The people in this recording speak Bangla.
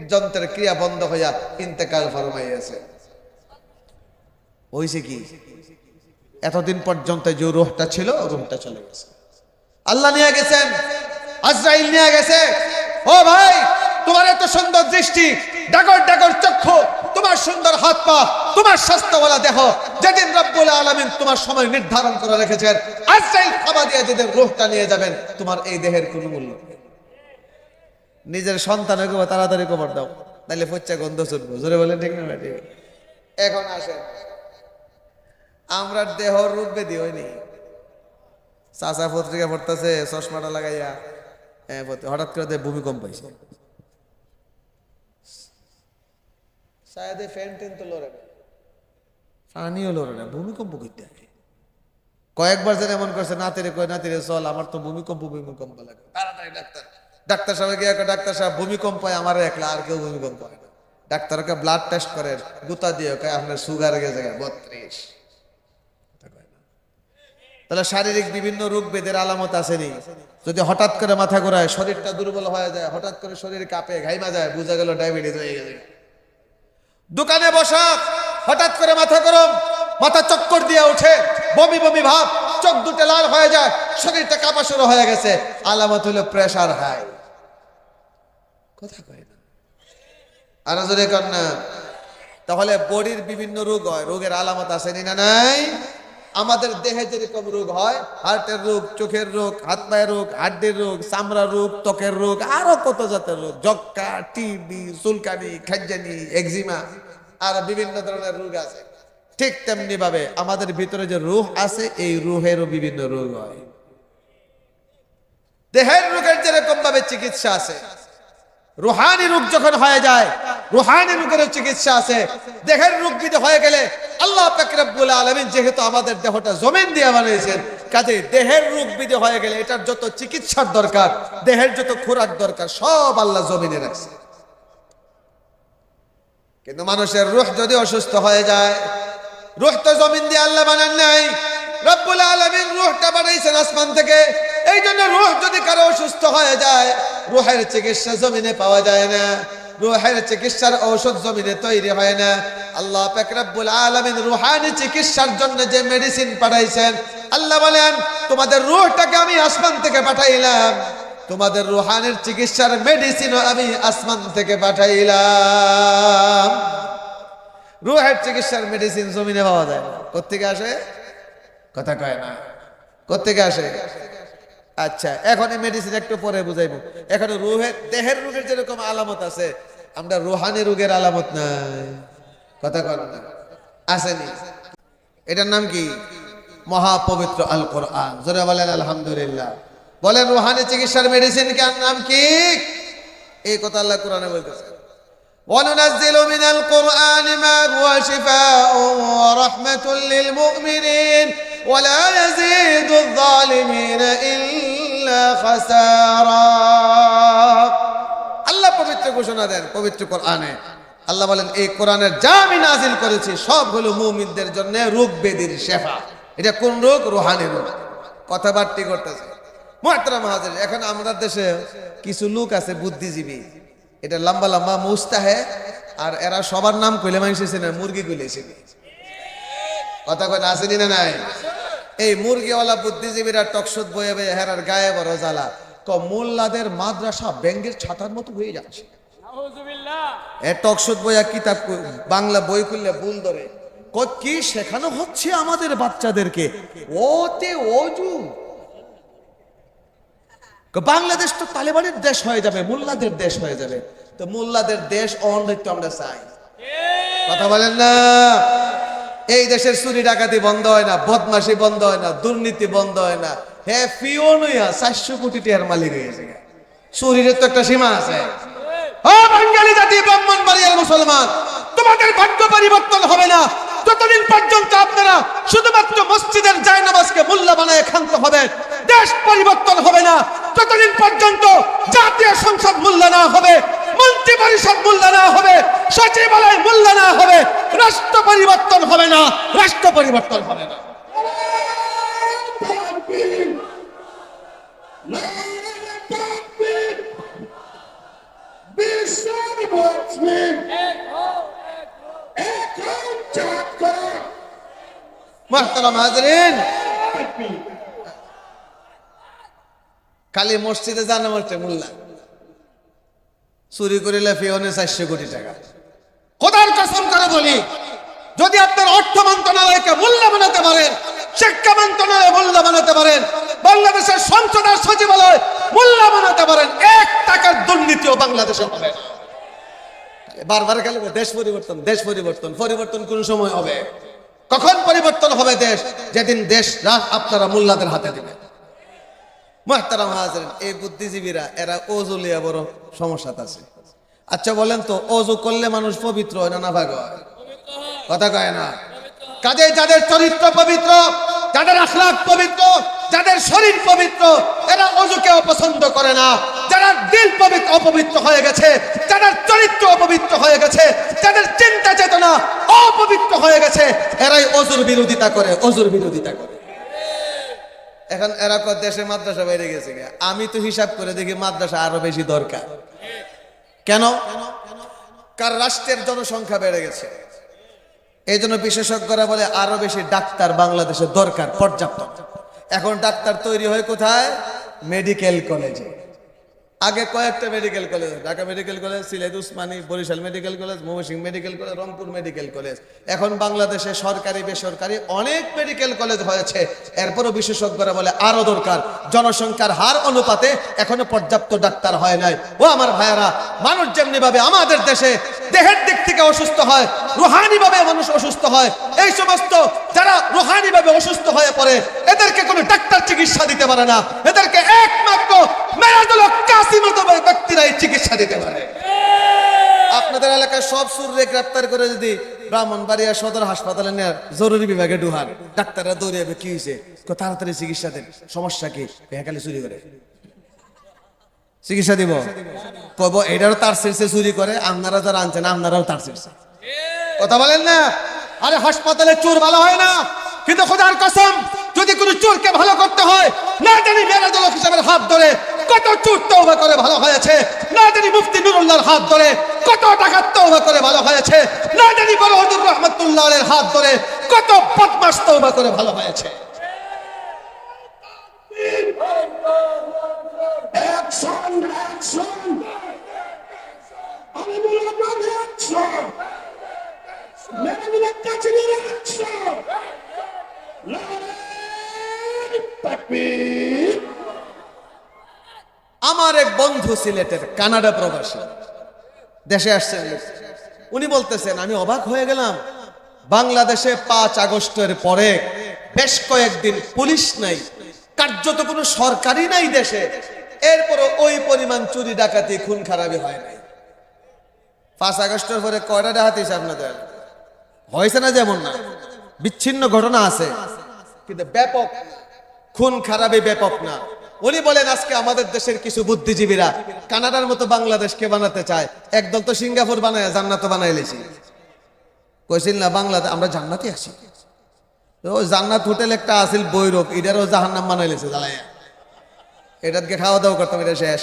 হৃদযন্ত্রের ক্রিয়া বন্ধ হইয়া ইন্তেকাল ফরমাইয়াছে। হইছে কি, এতদিন পর্যন্ত যে রূহটা ছিল রূহটা চলে গেছে, আল্লাহ নিয়ে গেছেন, আজরাইল নিয়ে গেছে। ও ভাই, তোমার এত সুন্দর দৃষ্টি, ডাগর ডাগর চক্ষু, তোমার সুন্দর হাত পা, তোমার স্বাস্থ্যওয়ালা দেহ, যেদিন রব্বুল আলামিন তোমার সময় নির্ধারণ করে রেখেছেন আজরাইল খাবার দিয়ে যেদিন রূহটা নিয়ে যাবেন, তোমার এই দেহের কোনো মূল্য নেই। নিজের সন্তানকে তাড়াতাড়ি কবর দাও, তাহলে ফচ্চা গন্ধ ছুটবো। জোরে বলেন ঠিক না? ঠিক। এখন আসেন, আমরা দেহ রূপ বেদি হয়নি। চাচা পত্রিকা পড়তেছে, চশমাটা লাগাইয়া, হঠাৎ করে ভূমিকম্প হয়েছে, পানিও লড়ে না, ভূমিকম্প করতে হয়। কয়েকবার যেন এমন করছে, নাতিরে কয়, নাতিরে চল, আমার তো ভূমিকম্প ভূমিকম্প লাগে, তাড়াতাড়ি ডাক্তার। ডাক্তার সাহেব গিয়ে, ডাক্তার সাহেব ভূমিকম্প হয় আমার একলা, আর কেউ ভূমিকম্প হয় না। ডাক্তারকে ব্লাড টেস্ট করে, গুতা দিয়ে কয় আপনার সুগার গেছে 32। তাহলে শারীরিক বিভিন্ন রোগ বেদের আলামত আসেনি। যদি হঠাৎ করে মাথা ঘোরায়, শরীরটা দুর্বল হয়ে যায়, হঠাৎ করে শরীর কাঁপে, ঘাইমা যায়, বোঝা গেল ডায়াবেটিস হয়ে গেছে। দোকানে বসা, হঠাৎ করে মাথা গরম, মাথা চক্কর দিয়ে ওঠে, বমি বমি ভাব, চোখ দুটো লাল হয়ে যায়, শরীরটা কাঁপা শুরু হয়ে গেছে, আলামত হলো প্রেসার হাই। কথা কয় না, আর যদি কর না, তাহলে বডির বিভিন্ন রোগ হয়, রোগের আলামত আসেনি না নাই? আমাদের দেহে যেরকম রোগ হয়, হার্টের রোগ, চোখের রোগ, হাত পায়ের রোগ, হাড্ডির রোগ, চামড়ার রোগ, ত্বকের রোগ, আরো কত জাতের রোগ, যক্কা, টিবি, চুলকানি, খাইজানি, এক্সিমা, আর বিভিন্ন ধরনের রোগ আছে। ঠিক তেমনি ভাবে আমাদের ভিতরে যে রূহ আছে, এই রূহেরও বিভিন্ন রোগ হয়। দেহের রোগের যেরকম ভাবে চিকিৎসা আছে, রুহানি রোগ যখন হয়ে যায়, রুহানি রোগের চিকিৎসা আছে। দেহের রোগ যদি হয়ে গেলে, আল্লাহ পাক রব্বুল আলামিন যেহেতু আমাদের দেহটা জমিন দিয়ে বানিয়েছেন, কাজে দেহের রোগ বিধি হয়ে গেলে এটার যত চিকিৎসার দরকার, দেহের যত খোরাক দরকার, সব আল্লাহ জমিনে রাখছে। কিন্তু মানুষের রূহ যদি অসুস্থ হয়ে যায়, রূহ তো জমিন দিয়ে আল্লাহ বানান নাই, রব্বুল আলামিন রূহটা বানাইছেন আসমান থেকে। এই জন্য রূহ যদি কারো অসুস্থ হয়ে যায়, রূহের চিকিৎসা জমিনে পাওয়া যায় না, রূহের চিকিৎসার ঔষধ জমিনে তৈরি হয় না। আল্লাহ পাক রব্বুল আলামিন রূহানি চিকিৎসার জন্য যে মেডিসিন পাঠাইছেন, আল্লাহ বলেন তোমাদের রূহটাকে আমি আসমান থেকে পাঠাইলাম, তোমাদের রূহানির চিকিৎসার মেডিসিনও আমি আসমান থেকে পাঠাইলাম। রূহের চিকিৎসার মেডিসিন জমিনে পাওয়া যায় না, কোত্থেকে আসে? কথা কয় না, কোত্থেকে আসে? আচ্ছা, এখন এই মেডিসিন একটু পরে বুঝাইবো। এখন রূহের, দেহের রোগের যেরকম আলামত আছে, আমরা রূহানি রোগের আলামত নাই। কথা কয় না, আসেনি। এটার নাম কি? মহাপবিত্র আল কোরআন। জোরে বলেন আলহামদুলিল্লাহ। বলেন রূহানি চিকিৎসার মেডিসিন কার নাম কি? এই কথা আল্লাহ কোরআনে বলতেছে, وَنُنَزِّلُ مِنَ الْقُرْآنِ مَا هُوَ شِفَاءٌ وَرَحْمَةٌ لِّلْمُؤْمِنِينَ وَلَا يَزِيدُ الظَّالِمِينَ إِلَّا خَسَارًا। আল্লাহ পবিত্র ঘোষণা দেন পবিত্র কোরআনে। আল্লাহ বলেন এই কোরআনের যা আমি নাজিল করেছি সব হলো মুমিনদের জন্য রোগ ব্যাধির শেফা। এটা কোন রোগ? রূহানি রোগ। কথাবার্তা করতেছে মুহতারাম হাজির। এখন আমাদের দেশে কিছু লোক আছে বুদ্ধিজীবী, এটা লম্বা লম্বা মুস্তাহে, আর এরা সবার নাম কইলে মাইছে না, মুরগি কইলেছে। কথা কয় না, আসেনি না নাই? এই মুরগিওয়ালা বুদ্ধিজীবীরা টকশোদ বয়ে বয়ে হেরার গায়ে বড় জ্বালা, মোল্লাদের মাদ্রাসা ব্যাঙ্গের ছাতার মতো হয়ে যাচ্ছে। এ টকশোদ বইয়া কিতাব, বাংলা বই খুললে ভুল ধরে, কি শেখানো হচ্ছে আমাদের বাচ্চাদেরকে? ওতে অজু। বাংলাদেশ তো তালেবানের দেশ হয়ে যাবে, মোল্লাদের দেশ হয়ে যাবে। তো মোল্লাদের দেশ অনৃত্য আমরা চাই। কথা বলেন না? এই দেশের চুরি ডাকাতি বন্ধ হয় না, বদমাশি বন্ধ হয় না, দুর্নীতি বন্ধ হয় না। হ্যাঁ, পিওন হইয়া 400 কোটি টাকার মালিক হয়েছে। চুরির তো একটা সীমা আছে। ও বাঙালি জাতি, ব্রাহ্মণবাড়িয়ার মুসলমান, তোমাদের ভাগ্য পরিবর্তন হবে না যতদিন পর্যন্ত আপনারা শুধুমাত্র মসজিদের জায়নামাজকে মোল্লা বানায় ক্ষান্ত হবে। দেশ পরিবর্তন হবে না যতদিন পর্যন্ত জাতীয় সংসদ মোল্লা না হবে, মন্ত্রী পরিষদ মোল্লা না হবে, সচিবালয় মোল্লা না হবে, রাষ্ট্র পরিবর্তন হবে না, রাষ্ট্র পরিবর্তন হবে না। মুহতারাম হাজরিন, খালি মসজিদে জানা মারতে মোল্লা চুরি করিলে ফিওনে 400 কোটি টাকা। খোদার কসম করে বলি, যদি আপনার অর্থ মন্ত্রণালয়কে মোল্লা বানাতে পারেন, শিক্ষা মন্ত্রণালয় মোল্লা বানাতে পারেন, বাংলাদেশের সংসদ আর সচিবালয় মোল্লা বানাতে পারেন, 1 টাকার দুর্নীতিও বাংলাদেশে হবে না। বারবার খালি দেশ পরিবর্তন, দেশ পরিবর্তন, পরিবর্তন কোন সময় হবে? কখন পরিবর্তন হবে দেশ? যেদিন দেশ আপনারা মোল্লাদের হাতে দিবেন। মুহতারাম হাজরিন, এই বুদ্ধিজীবীরা এরা ওযু লিয়া বড় সমস্যা আছে। আচ্ছা বলেন তো, ওযু করলে মানুষ পবিত্র হয় না নাপাক হয়? কথা কয় না। কাজে যাদের চরিত্র পবিত্র, যাদের আখলাক পবিত্র, যাদের শরীর পবিত্র, এরা ওযুকে অপছন্দ করে না। যারা দিল পবিত্র অপবিত্র হয়ে গেছে, যাদের চরিত্র অপবিত্র হয়ে গেছে, যাদের চিন্তা চেতনা অপবিত্র হয়ে গেছে, এরাই ওযুর বিরোধিতা করে, ওযুর বিরোধিতা করে। এখন এরা দেশে মাদ্রাসা বেড়ে গেছে, আমি তো হিসাব করে দেখি মাদ্রাসা আরো বেশি দরকার। কেন? কারণ রাষ্ট্রের জনসংখ্যা বেড়ে গেছে, এই জন্য বিশেষজ্ঞরা বলে আরো বেশি ডাক্তার বাংলাদেশে দরকার, পর্যাপ্ত। এখন ডাক্তার তৈরি হয় কোথায়? মেডিকেল কলেজে। আগে কয়েকটা medical college, Dhaka medical college, Sylhet Osmani, Barisal medical college, Mymensingh medical college, Rangpur medical college. এখন বাংলাদেশে সরকারি বেসরকারি অনেক মেডিকেল কলেজ হয়েছে, এরপরও বিশেষজ্ঞরা বলে আরো দরকার। জনসংখ্যার হার অনুপাতে এখনো পর্যাপ্ত ডাক্তার হয় নাই। ও আমার ভাইয়ারা, মানুষ যেমনি ভাবে আমাদের দেশে দেহের দিক থেকে অসুস্থ হয়, রুহানি ভাবে মানুষ অসুস্থ হয়, এই সমস্ত যারা রুহানি ভাবে অসুস্থ হয়ে পড়ে, এদেরকে কোনো ডাক্তার চিকিৎসা দিতে পারে না। এদেরকে একমাত্র মেরাজুল ব্যক্তিরাই চিকিৎসা দিতে পারে। আপনাদের এলাকায় সব সুররে গ্রেপ্তার করে যদি ব্রাহ্মণবাড়িয়া সদর হাসপাতালে নিয়ে জরুরি বিভাগে ঢুকান, ডাক্তাররা দৌড়ে যাবে, কি হয়েছে, তাড়াতাড়ি চিকিৎসা দেন, সমস্যা কি, খালি চুরি করে চিকিৎসা দিব, কব এটারও তার শীর্ষে চুরি করে, আপনারা যারা আনছেন আপনারাও তার শীর্ষে। কথা বলেন না? আরে হাসপাতালে চোর ভালো হয় না, কিন্তু খোদার কসম, যদি কোনো চোরকে ভালো করতে হয়, না জানি মেরাজুল হক সাহেবের হাত ধরে কত চোর তওবা করে ভালো হয়েছে, না জানি মুফতি নুরুল্লাহর হাত ধরে কত টাকা তওবা করে ভালো হয়েছে, না জানি বড় হুজুর রহমাতুল্লাহর হাত ধরে কত বদমাশ তওবা করে ভালো হয়েছে। আমার এক বন্ধু সিলেটের, কানাডা প্রবাসী, দেশে আসছেন। উনি বলতেছেন, আমি অবাক হয়ে গেলাম, বাংলাদেশে 5 আগস্টের পরে বেশ কয়েকদিন পুলিশ নাই, কার্যত কোনো সরকারি নাই দেশে, এরপরও ওই পরিমাণ চুরি ডাকাতি খুন খারাপি হয় নাই। 5 আগস্টের পরে কয়টা ডাকাতি আপনাদের হয়েছে না? যেমন না, বিচ্ছিন্ন ঘটনা আছে, কিন্তু ব্যাপক খুন খারাপি ব্যাপক না। উনি বলেন, আজকে আমাদের দেশের কিছু বুদ্ধিজীবীরা কানাডার মতো বাংলাদেশকে বানাতে চায়। একদল তো সিঙ্গাপুর বানায় জান্নাত বানাই লেছি, কইছিল না বাংলাদেশ আমরা জান্নাতে আছি। তো জান্নাত হোটেল একটা আছিল বৈরব, এটারও জাহান্নাম বানাই লেছে জ্বালাইয়া, এটাকে খাওয়া দাওয়া করতাম, এটা শেষ।